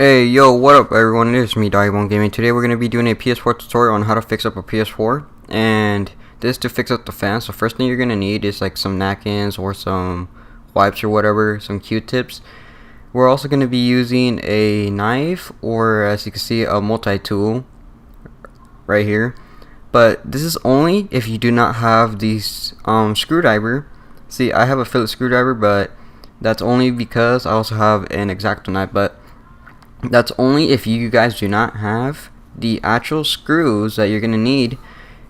Hey, yo, what up everyone, it is me, Diamond Gaming. Today we're going to be doing a PS4 tutorial on how to fix up a PS4, and this to fix up the fan. So first thing you're going to need is like some napkins or some wipes or whatever, some Q-tips. We're also going to be using a knife, or as you can see, a multi-tool right here. But this is only if you do not have these screwdriver. See, I have a Phillips screwdriver, but that's only because I also have an X-Acto knife, but that's only if you guys do not have the actual screws that you're going to need.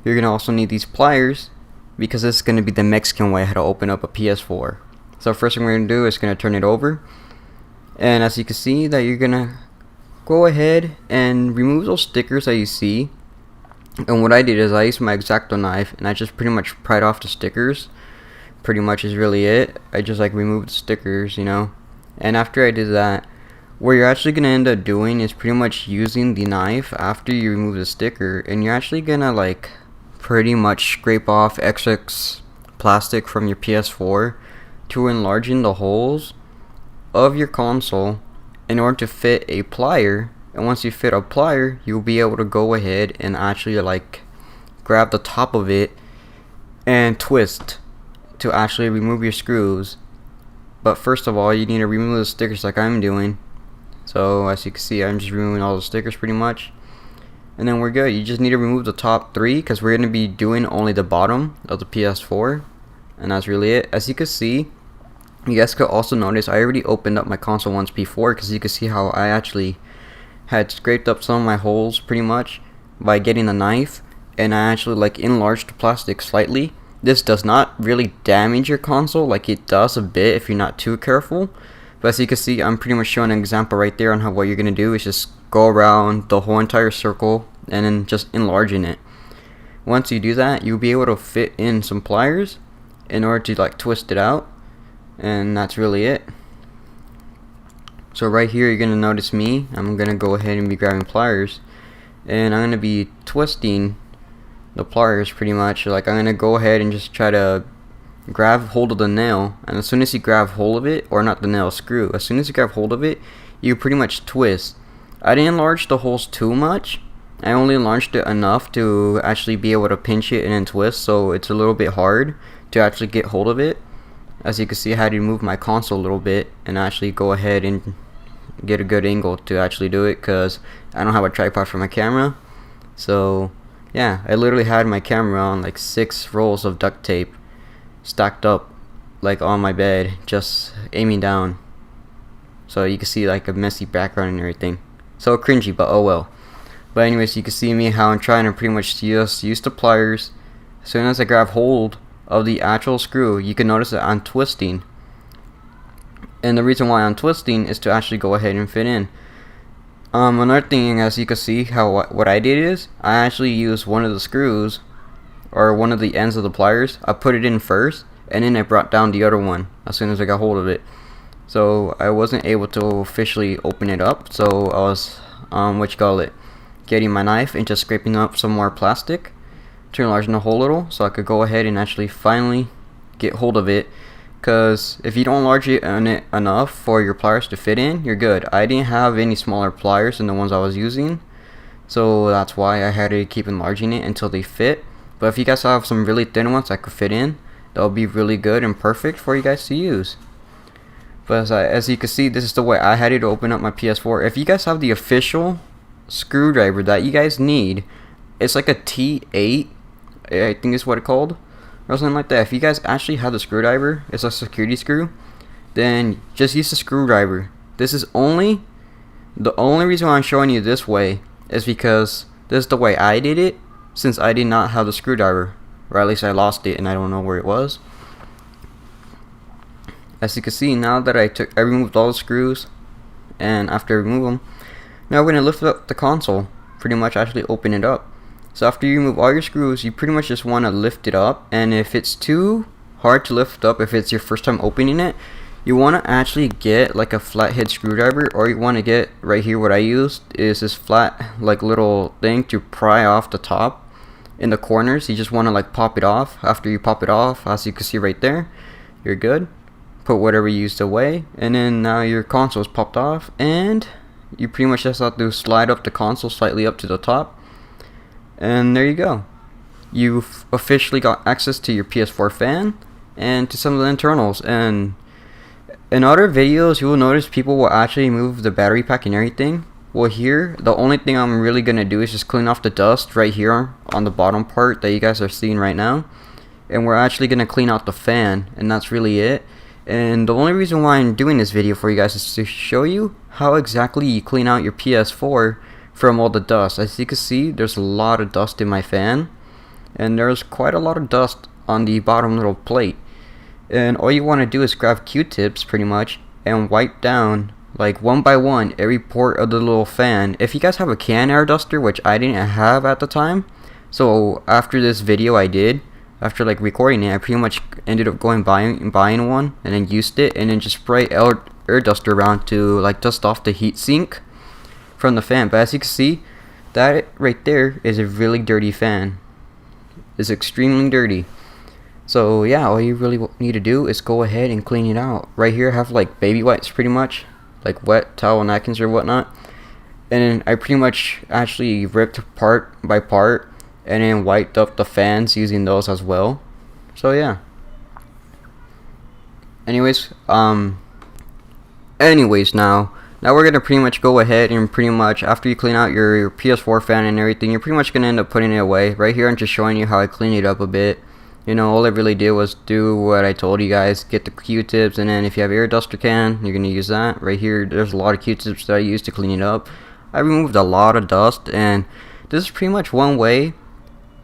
You're going to also need these pliers, because this is going to be the Mexican way how to open up a PS4. So first thing we're going to do is going to turn it over. And as you can see that you're going to go ahead and remove those stickers that you see. And what I did is I used my X-Acto knife and I just pretty much pried off the stickers. Pretty much is really it. I just like removed the stickers, you know. And after I did that, what you're actually going to end up doing is pretty much using the knife after you remove the sticker, and you're actually going to like pretty much scrape off excess plastic from your PS4 to enlarging the holes of your console in order to fit a plier. And once you fit a plier, you'll be able to go ahead and actually like grab the top of it and twist to actually remove your screws. But first of all, you need to remove the stickers like I'm doing. So as you can see, I'm just removing all the stickers pretty much, and then we're good. You just need to remove the top three, because we're going to be doing only the bottom of the PS4, and that's really it. As you can see, you guys could also notice I already opened up my console once before, because you can see how I actually had scraped up some of my holes pretty much by getting a knife, and I actually like enlarged the plastic slightly. This does not really damage your console like it does a bit if you're not too careful. But as you can see, I'm pretty much showing an example right there on how what you're going to do is just go around the whole entire circle and then just enlarging it. Once you do that, you'll be able to fit in some pliers in order to like twist it out, and that's really it. So right here you're going to notice me, I'm going to go ahead and be grabbing pliers, and I'm going to be twisting the pliers pretty much. Like I'm going to go ahead and just try to grab hold of the nail, and as soon as you grab hold of it, or not the nail, screw, as soon as you grab hold of it, you pretty much twist. I didn't enlarge the holes too much. I only enlarged it enough to actually be able to pinch it and then twist, so it's a little bit hard to actually get hold of it. As you can see, I had to move my console a little bit and actually go ahead and get a good angle to actually do it, because I don't have a tripod for my camera. So yeah, I literally had my camera on like 6 rolls of duct tape stacked up like on my bed, just aiming down, so you can see like a messy background and everything. So cringy, but oh well. But anyways, you can see me how I'm trying to pretty much just use the pliers. As soon as I grab hold of the actual screw, you can notice that I'm twisting, and the reason why I'm twisting is to actually go ahead and fit in. Another thing, as you can see how what I did is I actually used one of the screws, or one of the ends of the pliers. I put it in first, and then I brought down the other one as soon as I got hold of it. So I wasn't able to officially open it up, so I was getting my knife and just scraping up some more plastic to enlarge the hole a little, so I could go ahead and actually finally get hold of it. Because if you don't enlarge it enough for your pliers to fit in, you're good. I didn't have any smaller pliers than the ones I was using, so that's why I had to keep enlarging it until they fit. But if you guys have some really thin ones that could fit in, that'll be really good and perfect for you guys to use. But as you can see, this is the way I had it to open up my PS4. If you guys have the official screwdriver that you guys need, it's like a T8, I think is what it's called, or something like that. If you guys actually have the screwdriver, it's a security screw, then just use the screwdriver. This is the only reason why I'm showing you this way is because this is the way I did it, since I did not have the screwdriver, or at least I lost it and I don't know where it was. As you can see, now that I removed all the screws, and after I remove them, now we're going to lift up the console, pretty much actually open it up. So after you remove all your screws, you pretty much just want to lift it up, and if it's too hard to lift up, if it's your first time opening it, you want to actually get like a flathead screwdriver, or you want to get right here, what I used is this flat like little thing to pry off the top in the corners. You just want to like pop it off. After you pop it off, as you can see right there, you're good. Put whatever you used away, and then now your console is popped off, and You pretty much just have to slide up the console slightly up to the top, and there you go. You've officially got access to your PS4 fan and to some of the internals. And in other videos, you will notice people will actually move the battery pack and everything. Well, here, the only thing I'm really going to do is just clean off the dust right here on the bottom part that you guys are seeing right now. And we're actually going to clean out the fan, and that's really it. And the only reason why I'm doing this video for you guys is to show you how exactly you clean out your PS4 from all the dust. As you can see, there's a lot of dust in my fan, and there's quite a lot of dust on the bottom little plate. And all you want to do is grab Q-tips pretty much and wipe down like one by one every port of the little fan. If you guys have a can air duster, which I didn't have at the time, so after this video I did, after like recording it, I pretty much ended up going buying one and then used it, and then just spray air duster around to like dust off the heat sink from the fan. But as you can see, that right there is a really dirty fan. It's extremely dirty. So yeah, all you really need to do is go ahead and clean it out. Right here I have like baby wipes pretty much, like wet towel napkins or whatnot, and then I pretty much actually ripped part by part and then wiped up the fans using those as well. So yeah. Anyways, now we're gonna pretty much go ahead and pretty much, after you clean out your PS4 fan and everything, you're pretty much gonna end up putting it away. Right here I'm just showing you how I cleaned it up a bit. You know, all I really did was do what I told you guys, get the Q-tips, and then if you have air duster can, you're gonna use that. Right here there's a lot of Q-tips that I used to clean it up. I removed a lot of dust, and this is pretty much one way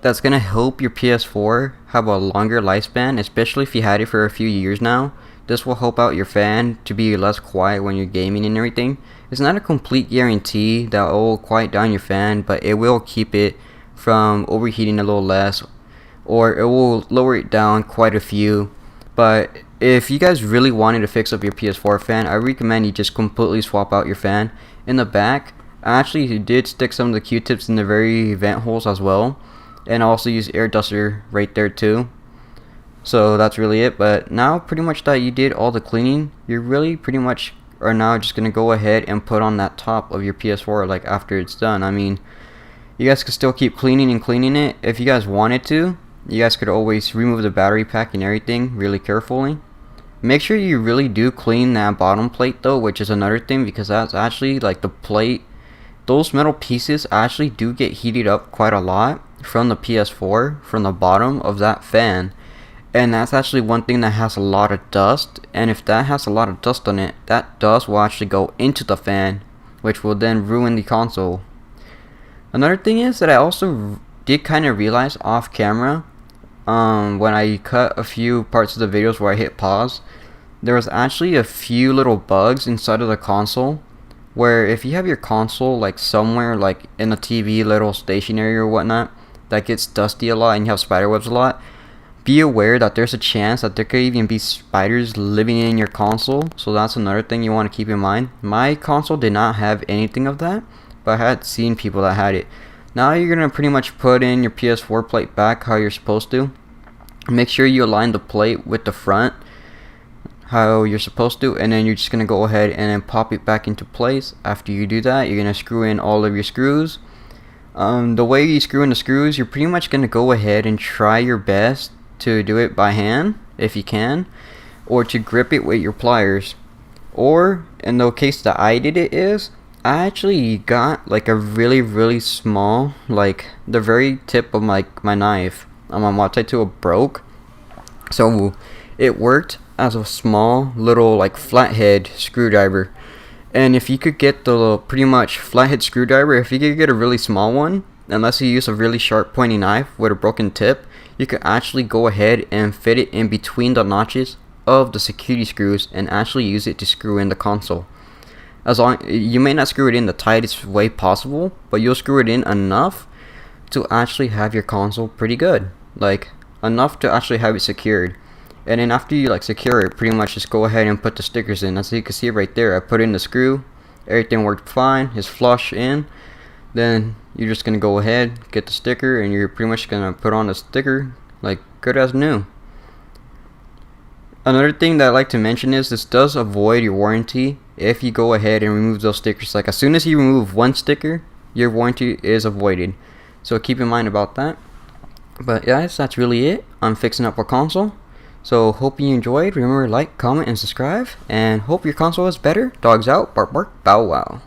that's gonna help your PS4 have a longer lifespan, especially if you had it for a few years now. This will help out your fan to be less quiet when you're gaming and everything. It's not a complete guarantee that it will quiet down your fan, but it will keep it from overheating a little less, or it will lower it down quite a few. But if you guys really wanted to fix up your PS4 fan, I recommend you just completely swap out your fan. In the back, I actually did stick some of the Q-tips in the very vent holes as well, and also use air duster right there too. So that's really it. But now pretty much that you did all the cleaning, you really pretty much are now just gonna go ahead and put on that top of your PS4 like after it's done. I mean, you guys could still keep cleaning and cleaning it if you guys wanted to. You guys could always remove the battery pack and everything really carefully. Make sure you really do clean that bottom plate though, which is another thing, because that's actually like the plate, those metal pieces actually do get heated up quite a lot from the PS4, from the bottom of that fan. And that's actually one thing that has a lot of dust, and if that has a lot of dust on it, that dust will actually go into the fan, which will then ruin the console. Another thing is that I also did kind of realize off camera, when I cut a few parts of the videos where I hit pause, there was actually a few little bugs inside of the console, where if you have your console like somewhere like in a TV little stationary or whatnot that gets dusty a lot and you have spider webs a lot, be aware that there's a chance that there could even be spiders living in your console. So that's another thing you want to keep in mind. My console did not have anything of that, but I had seen people that had it. Now you're going to pretty much put in your PS4 plate back how you're supposed to. Make sure you align the plate with the front how you're supposed to, and then you're just going to go ahead and then pop it back into place. After you do that, you're going to screw in all of your screws. The way you screw in the screws, you're pretty much going to go ahead and try your best to do it by hand if you can, or to grip it with your pliers. Or in the case that I did it is, I actually got like a really small, like the very tip of my knife on my multi-tool broke, so it worked as a small little like flathead screwdriver. And if you could get the pretty much flathead screwdriver, if you could get a really small one, unless you use a really sharp pointy knife with a broken tip, you could actually go ahead and fit it in between the notches of the security screws and actually use it to screw in the console. As long, you may not screw it in the tightest way possible, but you'll screw it in enough to actually have your console pretty good, like enough to actually have it secured. And then after you like secure it, pretty much just go ahead and put the stickers in. As you can see right there, I put in the screw, everything worked fine, it's flush in. Then you're just gonna go ahead, get the sticker, and you're pretty much gonna put on the sticker like good as new. Another thing that I like to mention is this does avoid your warranty if you go ahead and remove those stickers. Like as soon as you remove one sticker, your warranty is avoided. So keep in mind about that. But guys, that's really it on fixing up our console. So hope you enjoyed. Remember to like, comment, and subscribe. And hope your console is better. Dogs out, bark bark, bow wow.